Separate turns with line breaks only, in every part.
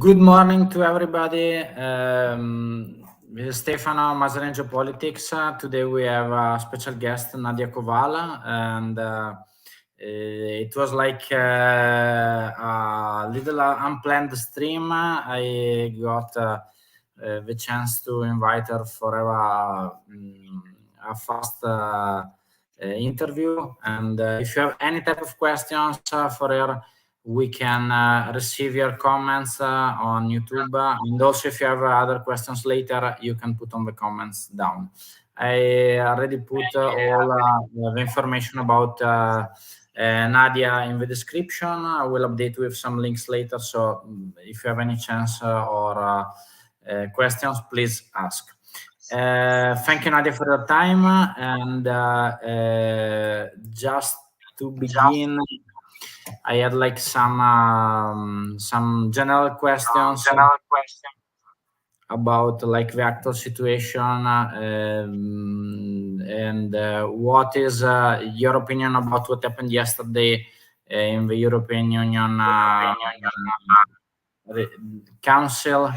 Good morning to everybody. This is Stefano, Mazarin Geopolitics. Today we have a special guest, Nadiia Koval, and it was like a little unplanned stream. I got the chance to invite her for a fast interview, and if you have any type of questions for her, we can receive your comments on YouTube, and also if you have other questions later, you can put on the comments down. I already put all the information about Nadia in the description. I will update with some links later, so if you have any chance or questions, please ask. Thank you, Nadia, for your time, and just to begin, I had like some general questions about like the actual situation, and what is your opinion about what happened yesterday in the European Union Council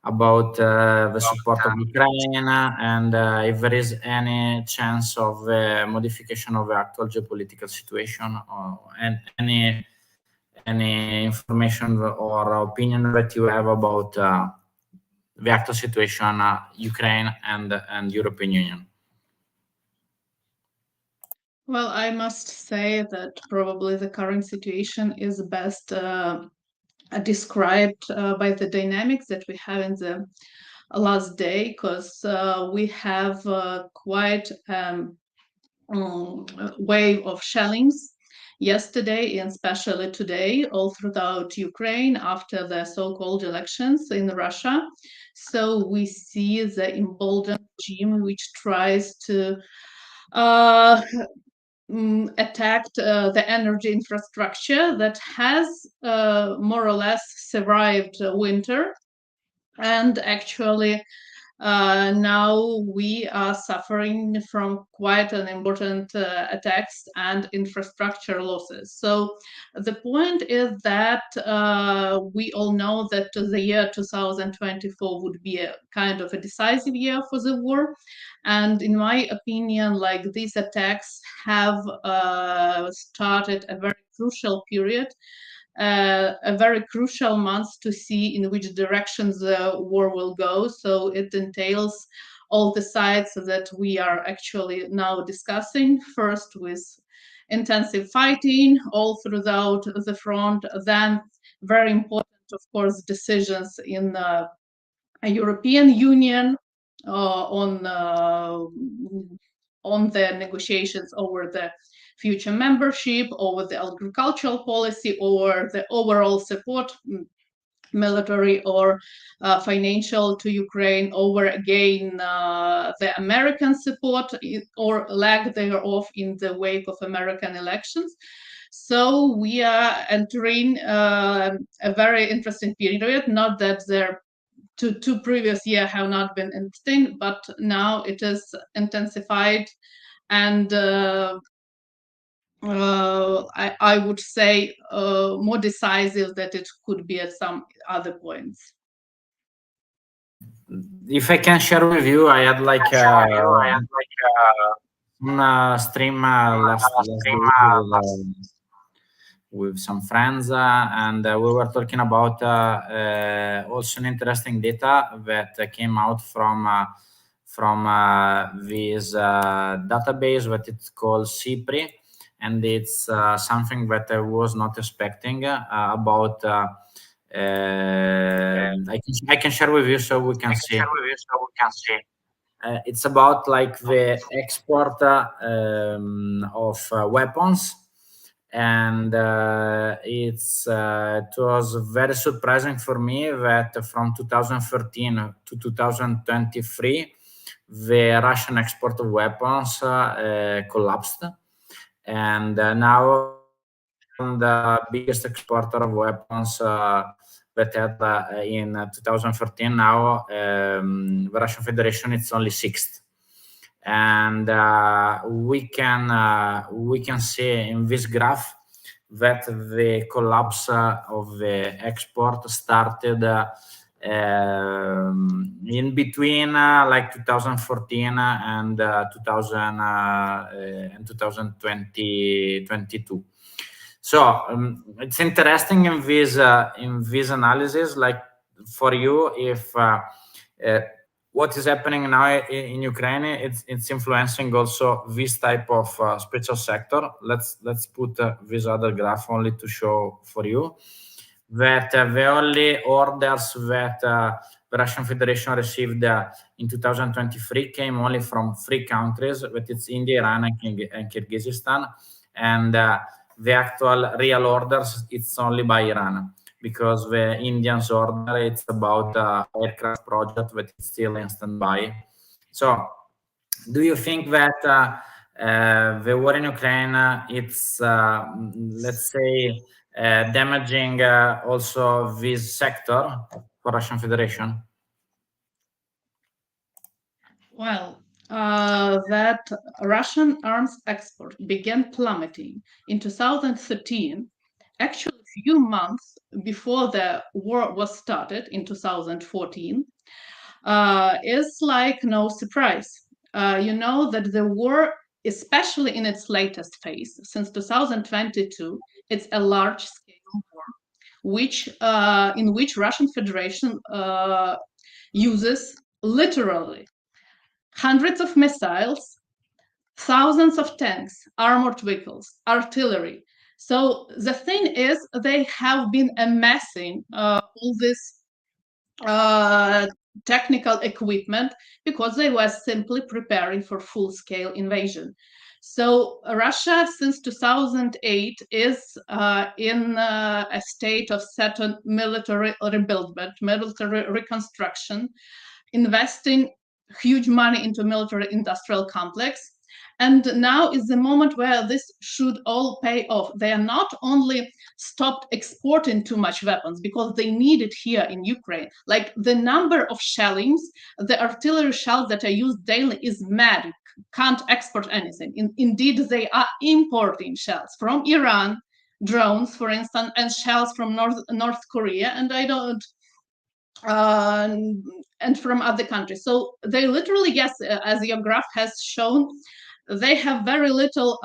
about the support of Ukraine, and if there is any chance of modification of the actual geopolitical situation, or any information or opinion that you have about the actual situation, Ukraine and European Union.
Well, I must say that probably the current situation is best described by the dynamics that we have in the last day, because we have quite wave of shellings yesterday and especially today all throughout Ukraine after the so-called elections in Russia. So we see the emboldened regime which tries to attacked the energy infrastructure that has more or less survived winter, and actually now we are suffering from quite an important attacks and infrastructure losses. So the point is that we all know that the year 2024 would be a kind of a decisive year for the war, and in my opinion, like these attacks have started a very crucial period, a very crucial month to see in which direction the war will go. So it entails all the sides that we are actually now discussing, first with intensive fighting all throughout the front, then very important, of course, decisions in the European Union on the negotiations over the future membership, over the agricultural policy, or the overall support, military or financial, to Ukraine, over again the American support or lack thereof in the wake of American elections. So we are entering a very interesting period. Not that there two previous years have not been interesting, but now it is intensified, and I would say more decisive that it could be at some other points.
If I can share with you, I had like stream last week with some friends, and we were talking about also an interesting data that came out from this database that it's called CIPRI, and it's something that I was not expecting about. I can share with you so we can see. It's about like the export of weapons. And it was very surprising for me that from 2013 to 2023, the Russian export of weapons collapsed, and now the biggest exporter of weapons that had in 2013. Now the Russian Federation, it's only sixth. And we can see in this graph that the collapse of the export started in between like 2014 and 2022. So it's interesting in this analysis, like for you, if what is happening now in Ukraine, it's influencing also this type of special sector. Let's put this other graph only to show for you that the only orders that the Russian Federation received in 2023 came only from 3 countries, that it's India, Iran, and Kyrgyzstan, and the actual real orders, it's only by Iran, because the Indians order, it's about aircraft project that is still in standby. So do you think that the war in Ukraine, it's, let's say, damaging also this sector for Russian Federation?
Well, that Russian arms export began plummeting in 2013, actually a few months before the war was started in 2014, is like no surprise. You know that the war, especially in its latest phase, since 2022, it's a large-scale war, which in which Russian Federation uses literally hundreds of missiles, thousands of tanks, armored vehicles, artillery. So the thing is, they have been amassing all this technical equipment because they were simply preparing for full-scale invasion. So Russia, since 2008, is in a state of certain military rebuild, military reconstruction, investing huge money into military industrial complex. And now is the moment where this should all pay off. They are not only stopped exporting too much weapons because they need it here in Ukraine. Like the number of shellings, the artillery shells that are used daily is mad. Can't export anything. Indeed, they are importing shells from Iran, drones, for instance, and shells from North Korea. And I don't. And from other countries. So they literally, yes, as your graph has shown, they have very little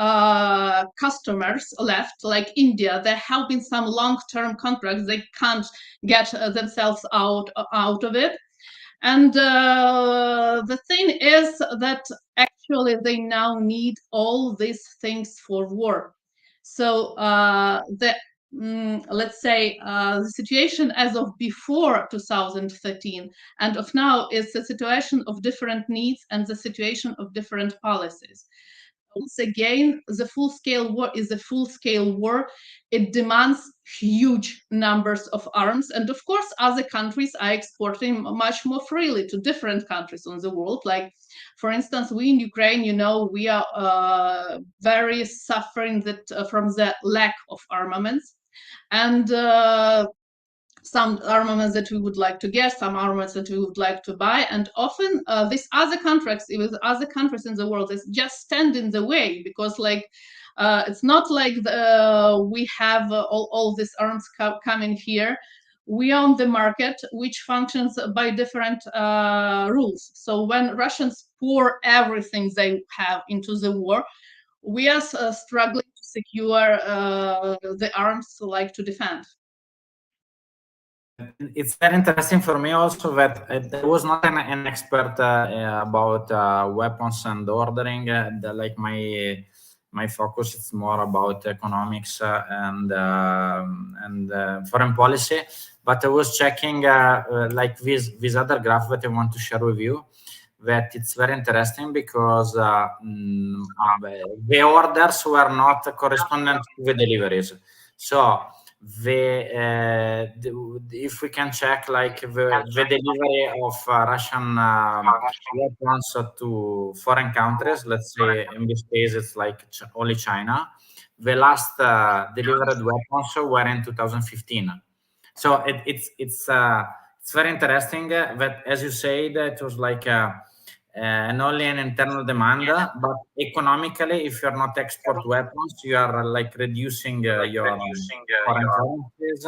customers left, like India. There have been some long-term contracts. They can't get themselves out of it. And the thing is that actually they now need all these things for war. So let's say the situation as of before 2013 and of now is the situation of different needs and the situation of different policies. Once again, the full-scale war is a full-scale war. It demands huge numbers of arms. And of course, other countries are exporting much more freely to different countries on the world. Like, for instance, we in Ukraine, you know, we are very suffering from the lack of armaments. And some armaments that we would like to get, some armaments that we would like to buy, and often these other contracts with other countries in the world is just stand in the way, because like it's not like we have all these arms coming here. We own the market, which functions by different rules. So when Russians pour everything they have into the war, we are struggling to secure the arms like to defend.
It's very interesting for me also that I was not an expert about weapons and ordering. Like my focus is more about economics and foreign policy. But I was checking like this other graph that I want to share with you. That it's very interesting because the orders were not correspondent to the deliveries. So if we can check like the delivery of Russian weapons to foreign countries, let's say in this case it's like only China. The last delivered weapons were in 2015. So it's very interesting that, as you said, it was like and only an internal demand, but economically, if you're not export weapons, you are like reducing your foreign currencies.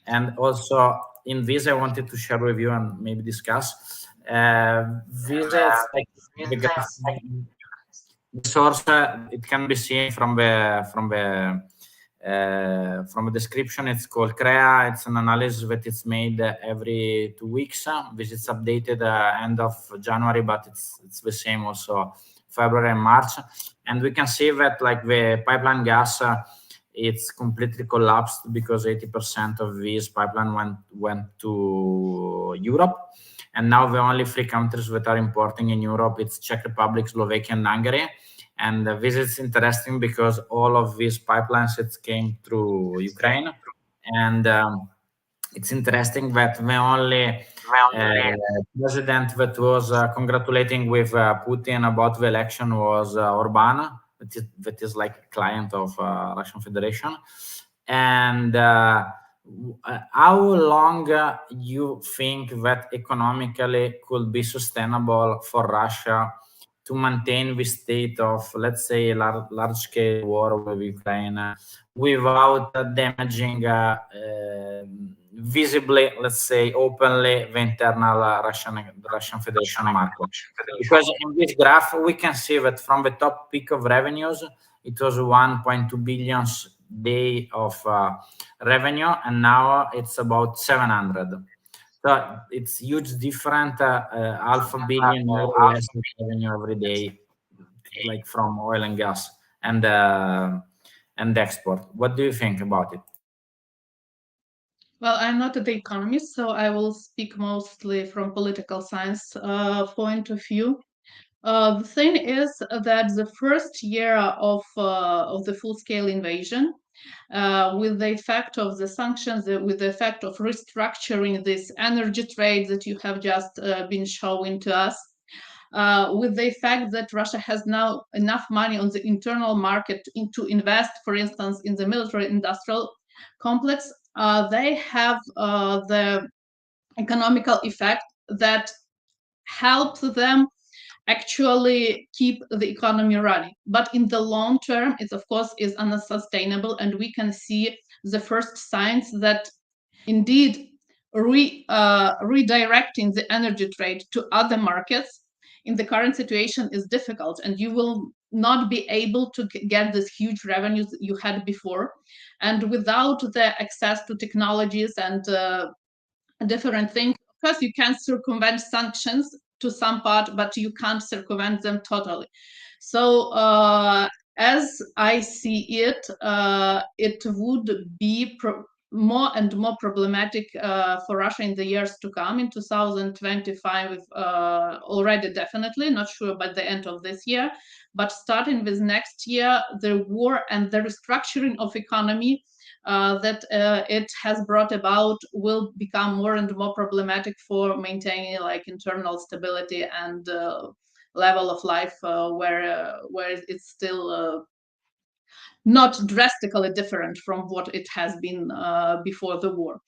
And also in this, I wanted to share with you and maybe discuss. This is like the graph, the source. It can be seen from the description. It's called CREA. It's an analysis that it's made every 2 weeks. This is updated end of January, but it's the same also February and March. And we can see that like the pipeline gas, it's completely collapsed because 80% of this pipeline went to Europe. And now the only 3 countries that are importing in Europe, it's Czech Republic, Slovakia, and Hungary. And this is interesting because all of these pipelines, it came through Ukraine. And it's interesting that the only president that was congratulating with Putin about the election was Orban, that is like a client of Russian Federation. And how long you think that economically could be sustainable for Russia to maintain the state of, let's say, large-scale war with Ukraine without damaging visibly, let's say, openly the internal Russian Federation market? Because in this graph, we can see that from the top peak of revenues, it was 1.2 billion day of revenue, and now it's about 700. So it's huge different, half a billion more or less of revenue every day, like from oil and gas and export. What do you think about it?
Well, I'm not the economist, so I will speak mostly from political science point of view. The thing is that the first year of the full-scale invasion, with the effect of the sanctions, with the effect of restructuring this energy trade that you have just been showing to us, with the fact that Russia has now enough money on the internal market to invest, for instance, in the military-industrial complex, they have the economical effect that helps them actually keep the economy running. But in the long term, it of course is unsustainable, and we can see the first signs that indeed redirecting the energy trade to other markets in the current situation is difficult, and you will not be able to get this huge revenues that you had before. And without the access to technologies and different things, of course you can circumvent sanctions to some part, but you can't circumvent them totally. So as I see it, it would be more and more problematic for Russia in the years to come. In 2025, already definitely, not sure by the end of this year, but starting with next year, the war and the restructuring of economy that it has brought about will become more and more problematic for maintaining like internal stability and level of life where it's still not drastically different from what it has been before the war.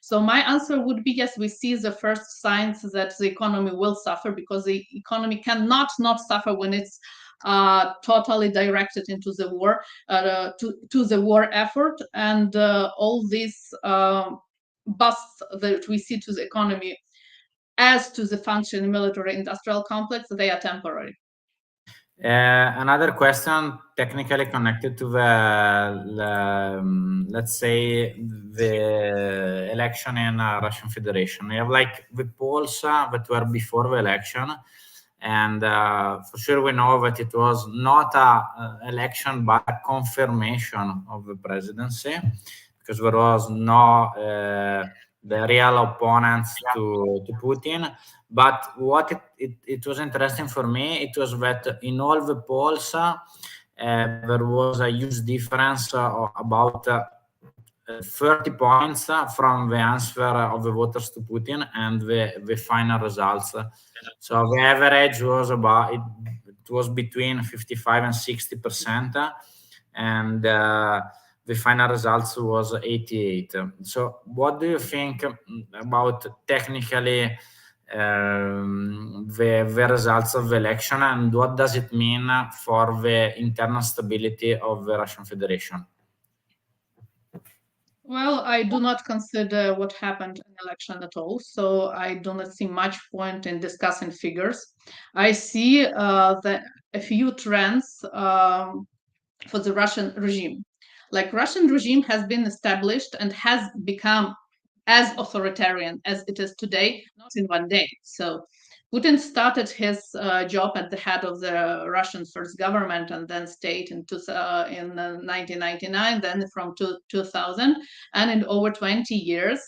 So my answer would be yes, we see the first signs that the economy will suffer, because the economy cannot not suffer when it's totally directed into the war, to the war effort. And all these busts that we see to the economy as to the functioning military-industrial complex, they are temporary.
Another question technically connected to the let's say the election in Russian Federation. We have like the polls that were before the election, and for sure we know that it was not a election but a confirmation of the presidency, because there was no the real opponents to Putin. But what it was interesting for me, it was that in all the polls, there was a huge difference about 30 points from the answer of the voters to Putin and the final results. So the average was it was between 55 and 60%, and the final results was 88. So what do you think about technically the results of the election, and what does it mean for the internal stability of the Russian Federation?
Well, I do not consider what happened in the election at all, so I do not see much point in discussing figures. I see a few trends for the Russian regime. Like Russian regime has been established and has become as authoritarian as it is today, not in one day. So Putin started his job at the head of the Russian first government and then state in 1999, then from 2000, and in over 20 years,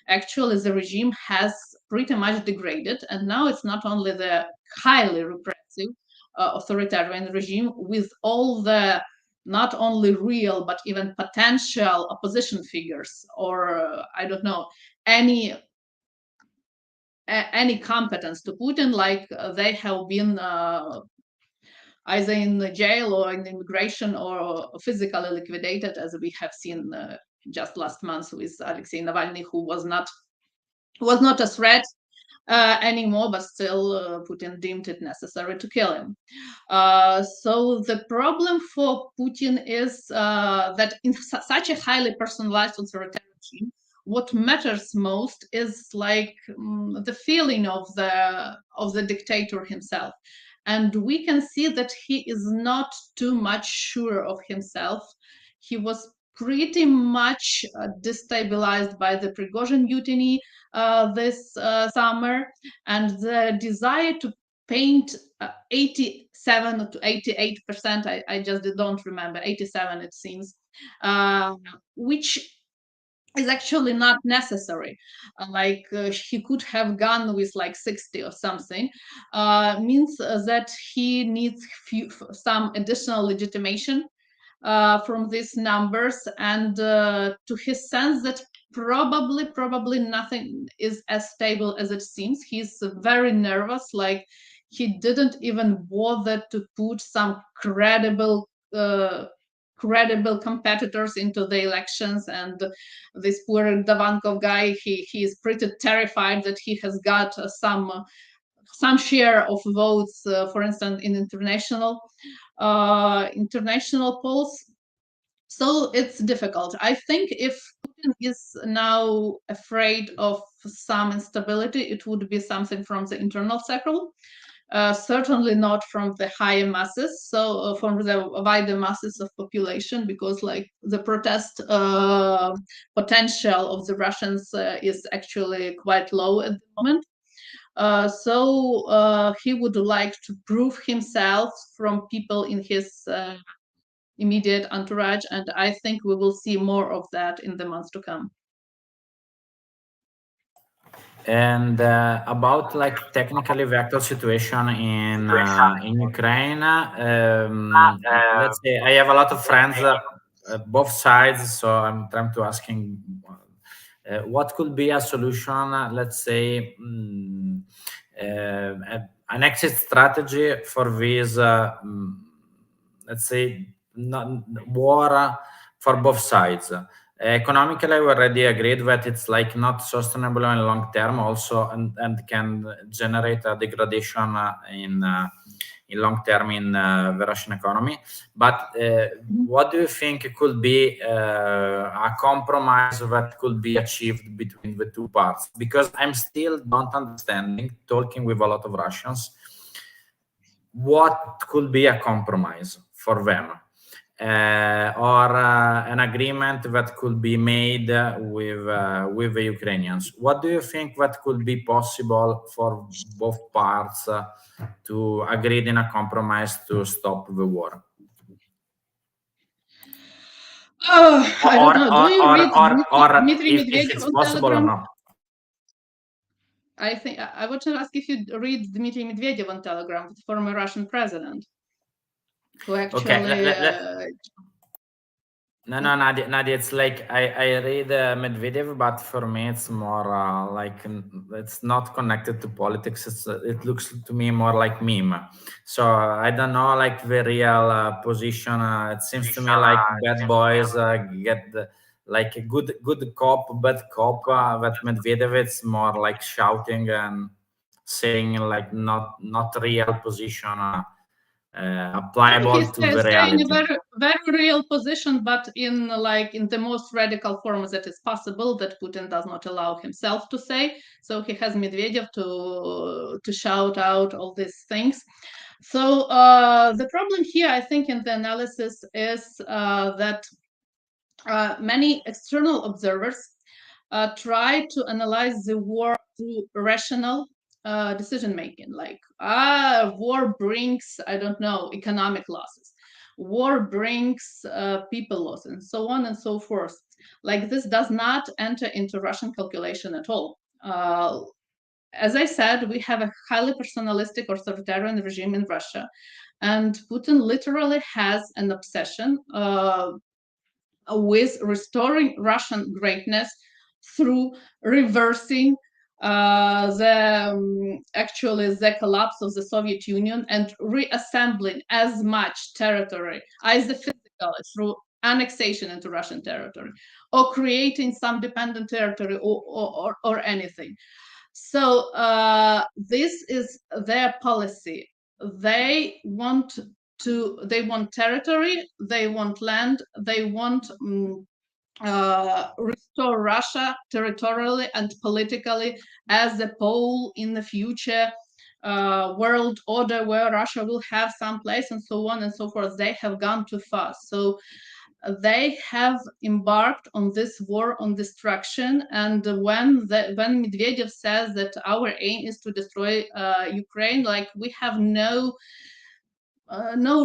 actually the regime has pretty much degraded. And now it's not only the highly repressive authoritarian regime with all the not only real but even potential opposition figures, or I don't know, any competence to Putin, like they have been either in the jail or in immigration or physically liquidated, as we have seen just last month with Alexei Navalny, who was not a threat anymore, but still Putin deemed it necessary to kill him. So the problem for Putin is that in such a highly personalized authoritarian regime, what matters most is like the feeling of the dictator himself. And we can see that he is not too much sure of himself. He was pretty much destabilized by the Prigozhin mutiny this summer, and the desire to paint 87 to 88%, I just don't remember, 87 it seems, which is actually not necessary. He could have gone with like 60 or something, means that he needs some additional legitimation from these numbers, and to his sense that probably nothing is as stable as it seems. He's very nervous, like he didn't even bother to put some credible competitors into the elections, and this poor Davankov guy, he is pretty terrified that he has got some share of votes, for instance, in international polls. So it's difficult. I think if Putin is now afraid of some instability, it would be something from the internal circle, certainly not from the higher masses, so from the wider masses of population, because like the protest potential of the Russians is actually quite low at the moment. So he would like to prove himself from people in his immediate entourage, and I think we will see more of that in the months to come.
And about like technically the actual situation in Ukraine, let's say I have a lot of friends both sides, so I'm trying to asking what could be a solution, let's say an exit strategy for this, let's say, war for both sides. Economically, we already agreed that it's like not sustainable in long term also, and can generate a degradation in long term in the Russian economy. But what do you think could be a compromise that could be achieved between the two parts? Because I'm still not understanding, talking with a lot of Russians, what could be a compromise for them. Or an agreement that could be made with the Ukrainians. What do you think that could be possible for both parts to agree in a compromise to stop the war?
I don't know. Do you read Dmitry
if
Medvedev
it's
on
possible
Telegram?
or not?
I think I want to ask if you read Dmitry Medvedev on Telegram, the former Russian president, who actually.
Okay, No, Nadia, it's like I read Medvedev, but for me it's more like it's not connected to politics. It looks to me more like meme. So I don't know, like the real position. It seems to me like bad boys get like a good cop, bad cop. That Medvedev, it's more like shouting, and saying like not real position applicable to the
He's
reality.
in a very real position, but in the most radical form that is possible, that Putin does not allow himself to say. So he has Medvedev to shout out all these things. So the problem here, I think, in the analysis is that many external observers try to analyze the war through rational decision making, like war brings, I don't know, economic losses, war brings people loss, and so on and so forth. Like, this does not enter into Russian calculation at all. As I said, we have a highly personalistic authoritarian regime in Russia, and Putin literally has an obsession with restoring Russian greatness through reversing the collapse of the Soviet Union and reassembling as much territory, either physically through annexation into Russian territory, or creating some dependent territory, or anything. So this is their policy. They want territory, they want land, they want restore Russia territorially and politically as a pole in the future world order where Russia will have some place, and so on and so forth. They have gone too far. So they have embarked on this war on destruction. And when Medvedev says that our aim is to destroy Ukraine, like, we have no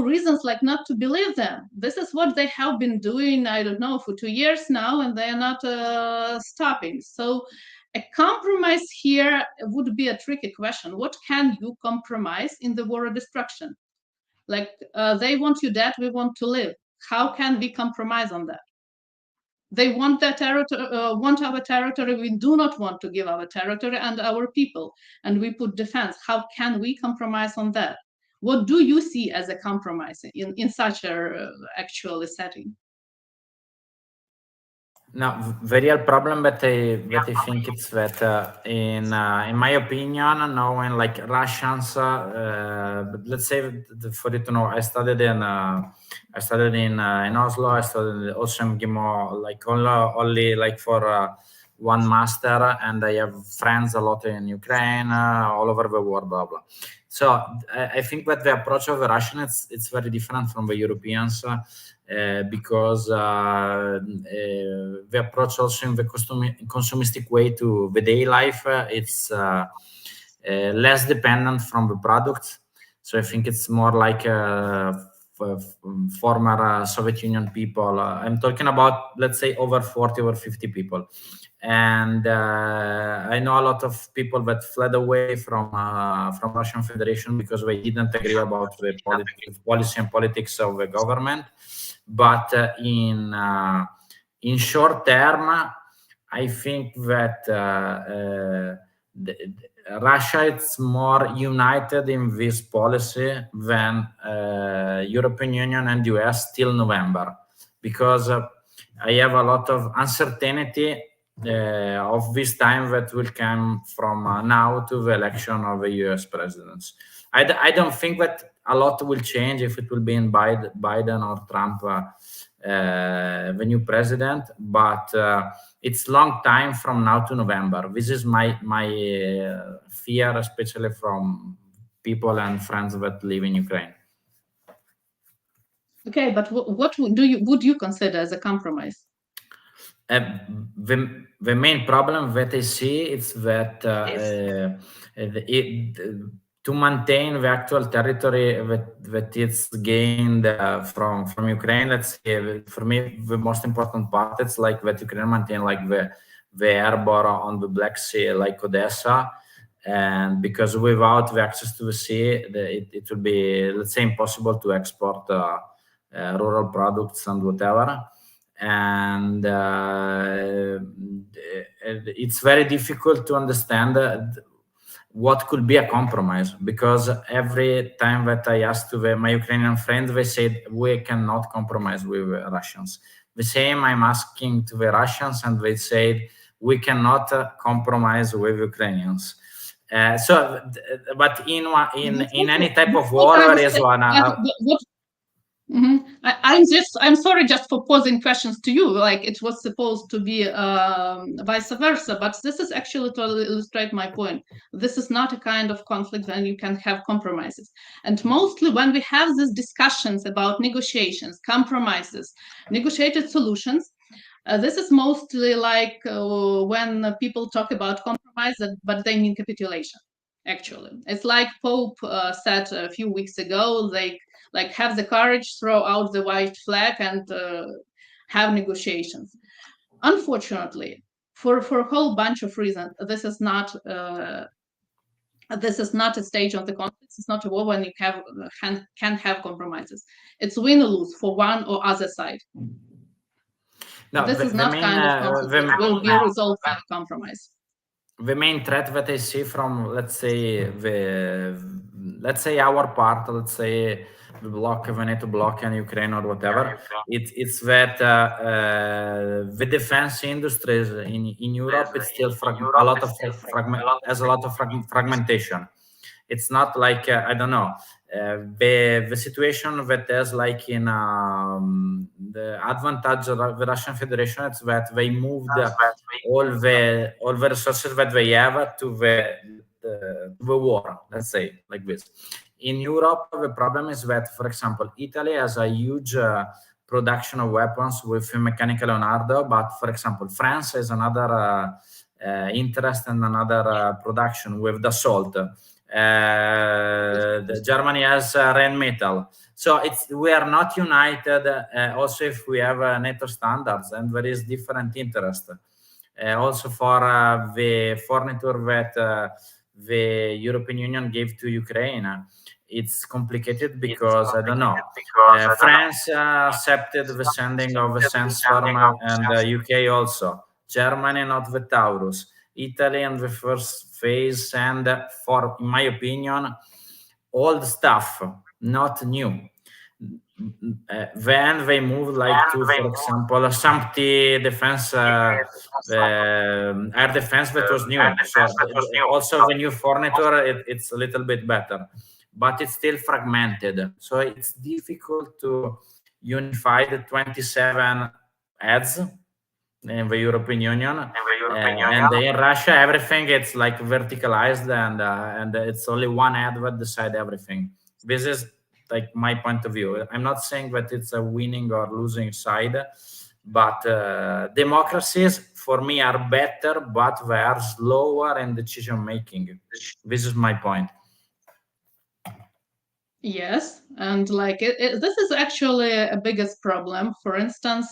reasons like not to believe them. This is what they have been doing, I don't know, for 2 years now, and they are not stopping. So a compromise here would be a tricky question. What can you compromise in the war of destruction? Like, they want you dead, we want to live. How can we compromise on that? They want their territory, want our territory. We do not want to give our territory and our people, and we put defense. How can we compromise on that? What do you see as a compromise in such a actual setting?
No, the real problem that I think it's that in my opinion, knowing like Russians, but let's say for you to know, I studied in Oslo. I studied also in GIMO, like only like for 1 master, and I have friends a lot in Ukraine, all over the world, blah blah. So I think that the approach of the Russians it's very different from the Europeans. Because the approach also in the consumistic way to the day life, it's less dependent from the products. So I think it's more like former Soviet Union people. I'm talking about, let's say, over 40 or 50 people. And I know a lot of people that fled away from Russian Federation because they didn't agree about the policy and politics of the government. But in short term, I think that Russia is more united in this policy than European Union and US till November, because I have a lot of uncertainty of this time that will come from now to the election of the US presidents. I don't think that a lot will change if it will be in Biden or Trump, the new president, but it's long time from now to November. This is my fear, especially from people and friends that live in Ukraine.
Okay, but what would you consider as a compromise?
The main problem that I see is that to maintain the actual territory that it's gained from Ukraine, let's say, for me, the most important part, it's like that Ukraine maintain like the airborne on the Black Sea, like Odessa. And because without the access to the sea, it will be, let's say, impossible to export rural products and whatever. And it's very difficult to understand what could be a compromise, because every time that I asked to my Ukrainian friends, they said we cannot compromise with Russians. The same I'm asking to the Russians, and they said we cannot compromise with Ukrainians. But in any type of war, there is one.
I'm sorry just for posing questions to you, like it was supposed to be vice versa, but this is actually to illustrate my point. This is not a kind of conflict when you can have compromises. And mostly when we have these discussions about negotiations, compromises, negotiated solutions, this is mostly like when people talk about compromise, but they mean capitulation. Actually, it's like Pope said a few weeks ago, like have the courage, throw out the white flag, and have negotiations. Unfortunately, for a whole bunch of reasons, this is not a stage of the conflict. It's not a war when you can have compromises. It's win or lose for one or other side. No, this is not kind of conflict that will be resolved by a compromise.
The main threat that I see from, let's say our part, let's say the bloc, Veneto bloc and Ukraine or whatever, it's that the defense industries in Europe, it's still has a lot of fragmentation. It's not like I don't know, the situation that is like in the advantage of the Russian Federation is that they moved all the resources that they have to the war, let's say like this. In Europe, the problem is that, for example, Italy has a huge production of weapons with mechanical Leonardo, but for example, France has another interest and another production with Dassault. Germany has Rheinmetall. So we are not united. Also, if we have NATO standards, and there is different interest. Also for the furniture that the European Union gave to Ukraine, it's complicated because I don't know. France accepted the sending of the Sandstorm, and the UK also. Germany not the Taurus. Italy in the first phase, and for, in my opinion, old stuff, not new. Then they moved like to, for example, SAMPTI defense, air defense that was new. So also the new furniture, it's a little bit better, but it's still fragmented. So it's difficult to unify the 27 heads in the European Union, and in Russia, everything it's like verticalized, and it's only one head that decide everything. This is like my point of view. I'm not saying that it's a winning or losing side, but democracies for me are better, but they are slower in decision making. This is my point.
Yes, and like this is actually a biggest problem. For instance,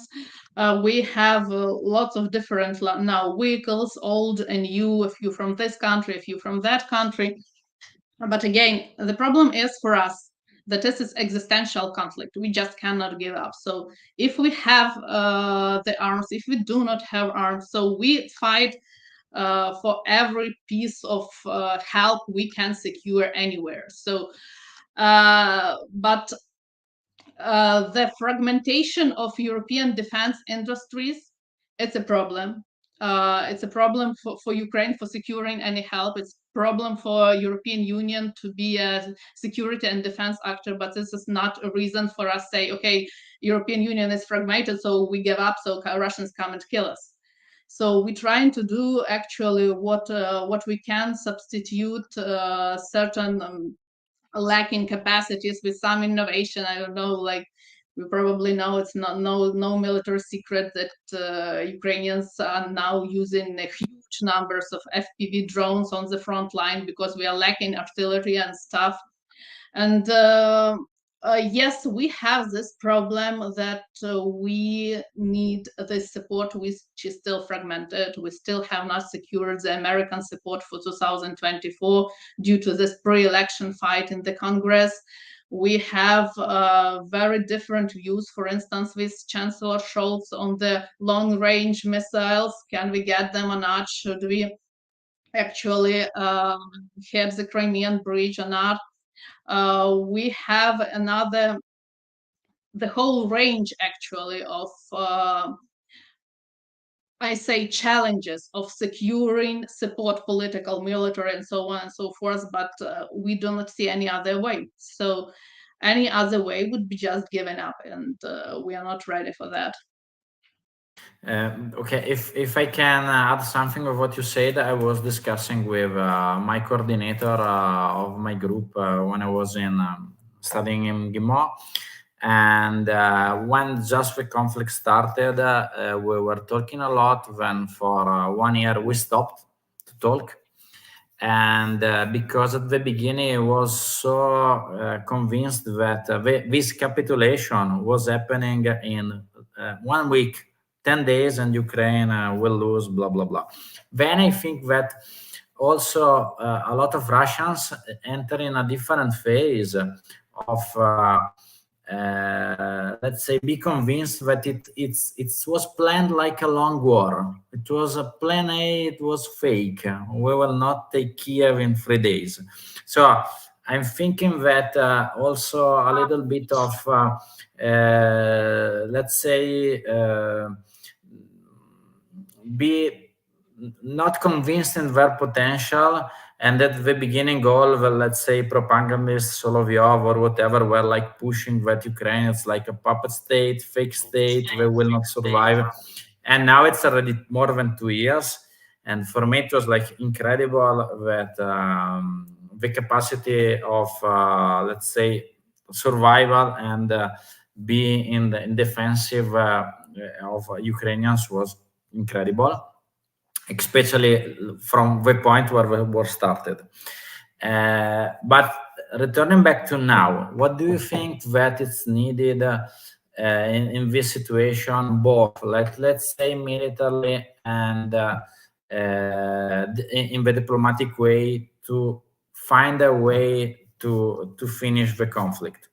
we have lots of different now vehicles, old and new, a few from this country, a few from that country. But again, the problem is for us that this is existential conflict. We just cannot give up. So if we have the arms, if we do not have arms, so we fight for every piece of help we can secure anywhere. So but the fragmentation of European defense industries, it's a problem. It's a problem for Ukraine for securing any help. It's a problem for European Union to be a security and defense actor, but this is not a reason for us to say, okay, European Union is fragmented, so we give up, so Russians come and kill us. So we're trying to do actually what we can, substitute certain lacking capacities with some innovation. I don't know, like we probably know it's not no military secret that Ukrainians are now using huge numbers of FPV drones on the front line because we are lacking artillery and stuff. And yes, we have this problem that we need this support, which is still fragmented. We still have not secured the American support for 2024 due to this pre-election fight in the Congress. We have very different views, for instance, with Chancellor Scholz on the long-range missiles. Can we get them or not? Should we actually hit the Crimean Bridge or not? We have the whole range actually of I say, challenges of securing support, political, military, and so on and so forth, but we do not see any other way. So any other way would be just giving up, and we are not ready for that.
Okay, if I can add something of what you said, I was discussing with my coordinator of my group when I was in studying in Gimmo. And when just the conflict started, we were talking a lot. Then for 1 year we stopped to talk, and because at the beginning I was so convinced that this capitulation was happening in 1 week, 10 days, and Ukraine will lose, blah blah blah. Then I think that also a lot of Russians enter in a different phase of let's say, be convinced that it was planned like a long war. It was a plan A, it was fake. We will not take Kiev in 3 days. So I'm thinking that also a little bit of, let's say, be not convinced in their potential, and at the beginning all the, let's say, propagandists, Solovyov or whatever, were like pushing that Ukraine is like a puppet state, fake state, they will not survive. And now it's already more than 2 years, and for me it was like incredible that the capacity of let's say survival and be in the defensive of Ukrainians was incredible, especially from the point where the war started. But returning back to now, what do you think that it's needed in this situation, both, let's say, militarily and in the diplomatic way, to find a way to finish the conflict?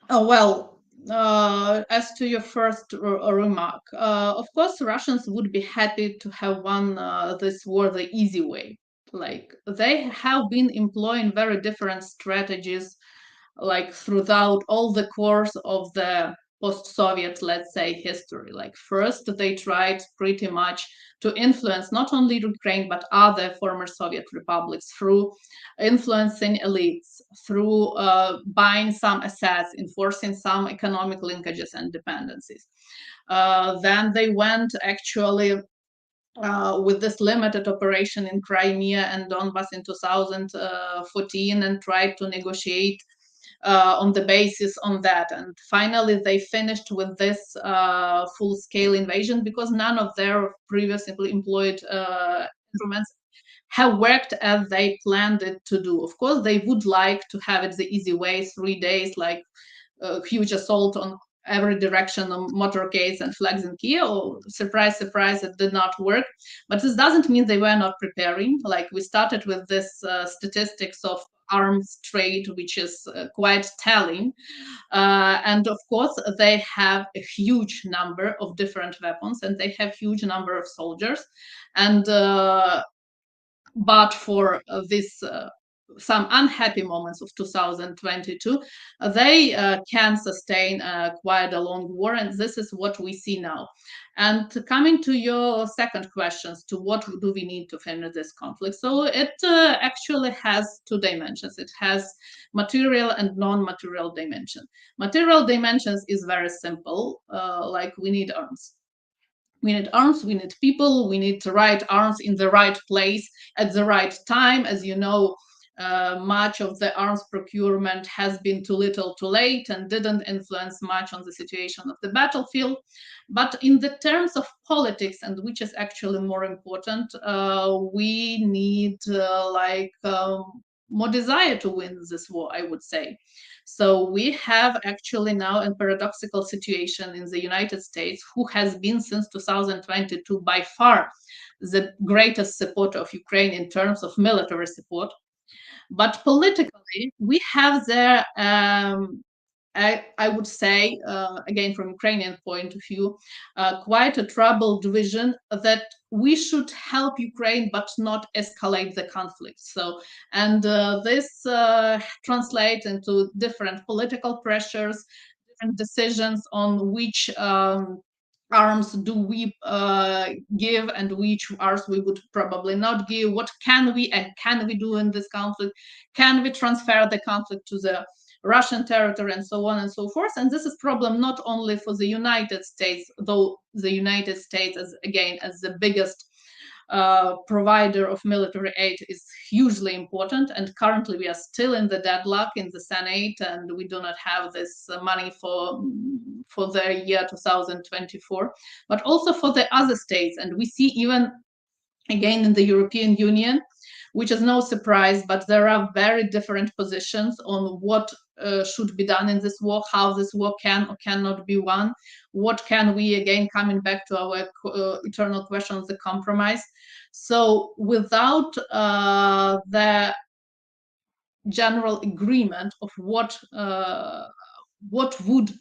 Well, as to your first remark, of course, Russians would be happy to have won this war the easy way. Like, they have been employing very different strategies, like throughout all the course of the post-Soviet, let's say, history. Like, first, they tried pretty much to influence not only Ukraine but other former Soviet republics through influencing elites, through buying some assets, enforcing some economic linkages and dependencies. Then they went actually with this limited operation in Crimea and Donbass in 2014 and tried to negotiate on the basis on that. And finally, they finished with this full-scale invasion because none of their previously employed instruments have worked as they planned it to do. Of course, they would like to have it the easy way, 3 days, like a huge assault on every direction on motorcades and flags in Kiev. Oh, surprise, surprise, it did not work. But this doesn't mean they were not preparing. Like, we started with this statistics of arms trade, which is quite telling. And of course, they have a huge number of different weapons and they have huge number of soldiers. And but for this some unhappy moments of 2022, they can sustain quite a long war, and this is what we see now. And coming to your second questions, to what do we need to finish this conflict? So it actually has two dimensions. It has material and non-material dimension. Material dimensions is very simple, like we need arms. We need arms, we need people, we need the right arms in the right place at the right time. As you know, much of the arms procurement has been too little too late and didn't influence much on the situation of the battlefield. But in the terms of politics, and which is actually more important, we need more desire to win this war, I would say. So we have actually now a paradoxical situation in the United States, who has been since 2022 by far the greatest supporter of Ukraine in terms of military support. But politically, we have there, I would say, again, from Ukrainian point of view, quite a troubled vision that we should help Ukraine but not escalate the conflict. So, and this translates into different political pressures, different decisions on which arms do we give and which arms we would probably not give. What can we do in this conflict? Can we transfer the conflict to the Russian territory and so on and so forth? And this is problem not only for the United States, though the United States, as the biggest provider of military aid, is hugely important, and currently we are still in the deadlock in the Senate, and we do not have this money for the year 2024, but also for the other states. And we see even again in the European Union, which is no surprise, but there are very different positions on what should be done in this war, how this war can or cannot be won, what can we, again, coming back to our eternal question of the compromise. So without the general agreement of what would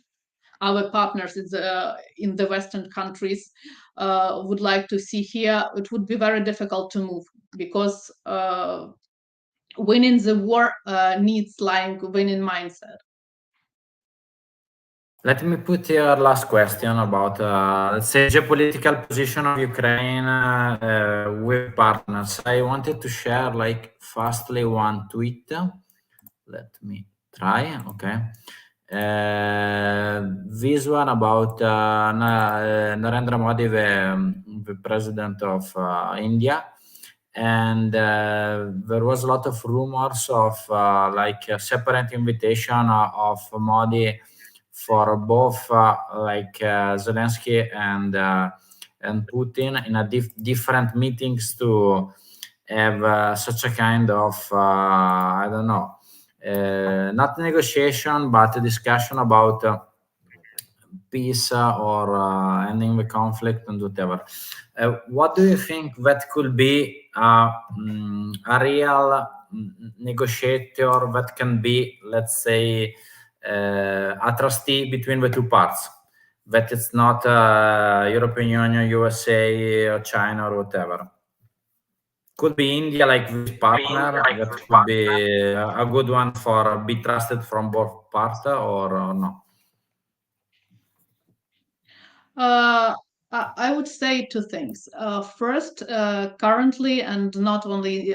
our partners in the Western countries would like to see here, it would be very difficult to move, because winning the war needs like winning mindset.
Let me put your last question about, let's say, geopolitical position of Ukraine with partners. I wanted to share, like, fastly one tweet. Let me try. Okay. This one about Narendra Modi, the president of India. And there was a lot of rumors of like a separate invitation of Modi for both like Zelensky and Putin in a different meetings to have such a kind of I don't know, not negotiation, but a discussion about peace or ending the conflict and whatever. What do you think that could be a real negotiator that can be, let's say, a trustee between the two parts? That it's not European Union, USA, or China, or whatever. Could be India, like this partner, that could be a good one for be trusted from both parts, or no?
I would say two things. First, currently, and not only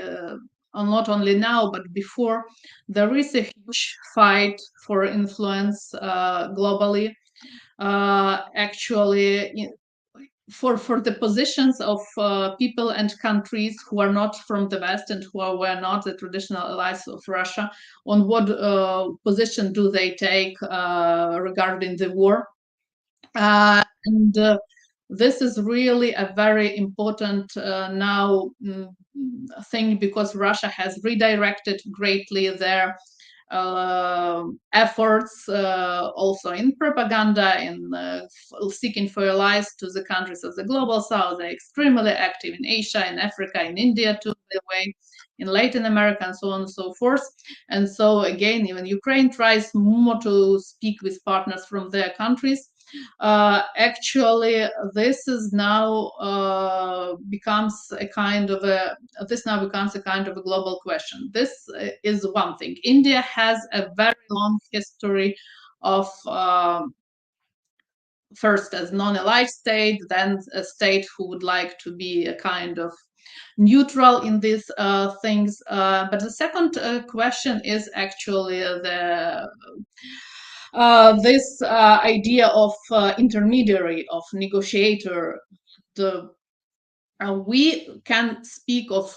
now, but before, there is a huge fight for influence globally. Actually, for the positions of people and countries who are not from the West and who were not the traditional allies of Russia, on what position do they take regarding the war? And this is really a very important now thing, because Russia has redirected greatly their efforts also in propaganda, in seeking for allies to the countries of the global south. They're extremely active in Asia, in Africa, in India too, by the way, in Latin America, and so on and so forth. And so again, even Ukraine tries more to speak with partners from their countries. Actually, this is now becomes a kind of a global question. This is one thing. India has a very long history of first as non-allied state, then a state who would like to be a kind of neutral in these things. But the second question is actually this idea of intermediary, of negotiator. We can speak of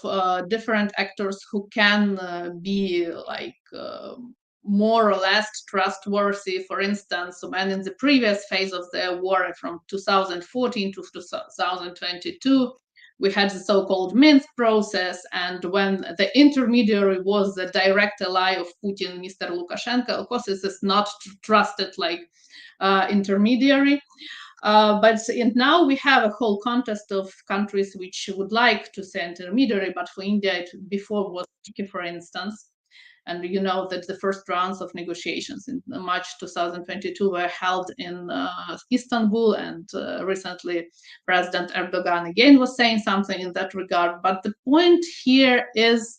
different actors who can be like more or less trustworthy. For instance, when in the previous phase of the war from 2014 to 2022, we had the so-called Minsk process, and when the intermediary was the direct ally of Putin, Mr. Lukashenko, of course, this is not trusted like intermediary. But now we have a whole contest of countries which would like to say intermediary, but for India it before was Turkey, for instance. And you know that the first rounds of negotiations in March 2022 were held in Istanbul, and recently President Erdogan again was saying something in that regard. But the point here is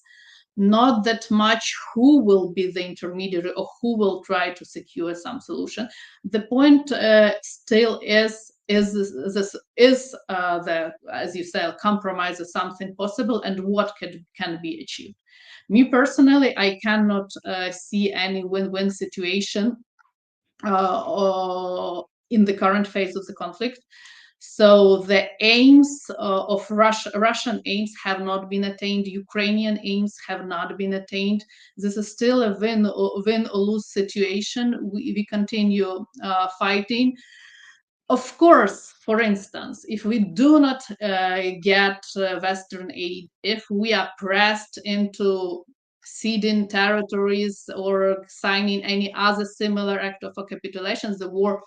not that much who will be the intermediary or who will try to secure some solution. The point still is the, as you said, compromise is something possible, and what can be achieved. Me personally, I cannot see any win-win situation in the current phase of the conflict. So the aims of Russian aims have not been attained. Ukrainian aims have not been attained. This is still a win or lose situation. We continue fighting. Of course, for instance, if we do not get Western aid, if we are pressed into ceding territories or signing any other similar act of capitulation, the war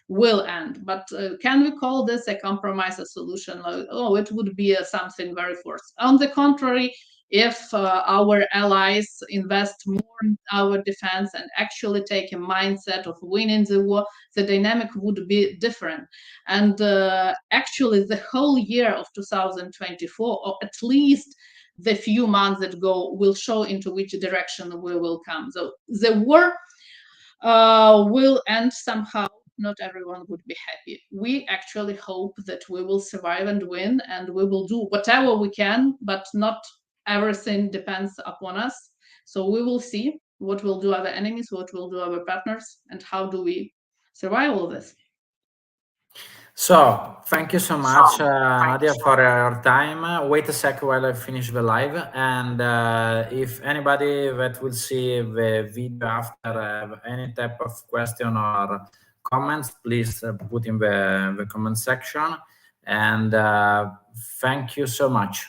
will end. But can we call this a compromise, a solution? Oh, it would be something very forced. On the contrary, if our allies invest more in our defense and actually take a mindset of winning the war, the dynamic would be different. And actually, the whole year of 2024, or at least the few months that go, will show into which direction we will come. So the war will end somehow. Not everyone would be happy. We actually hope that we will survive and win, and we will do whatever we can, but not everything depends upon us. So we will see what will do our enemies, what will do our partners, and how do we survive all this.
So, thank you so much, Nadia, for your time. Wait a sec while I finish the live. And if anybody that will see the video after have any type of question or comments, please put in the comment section. And thank you so much.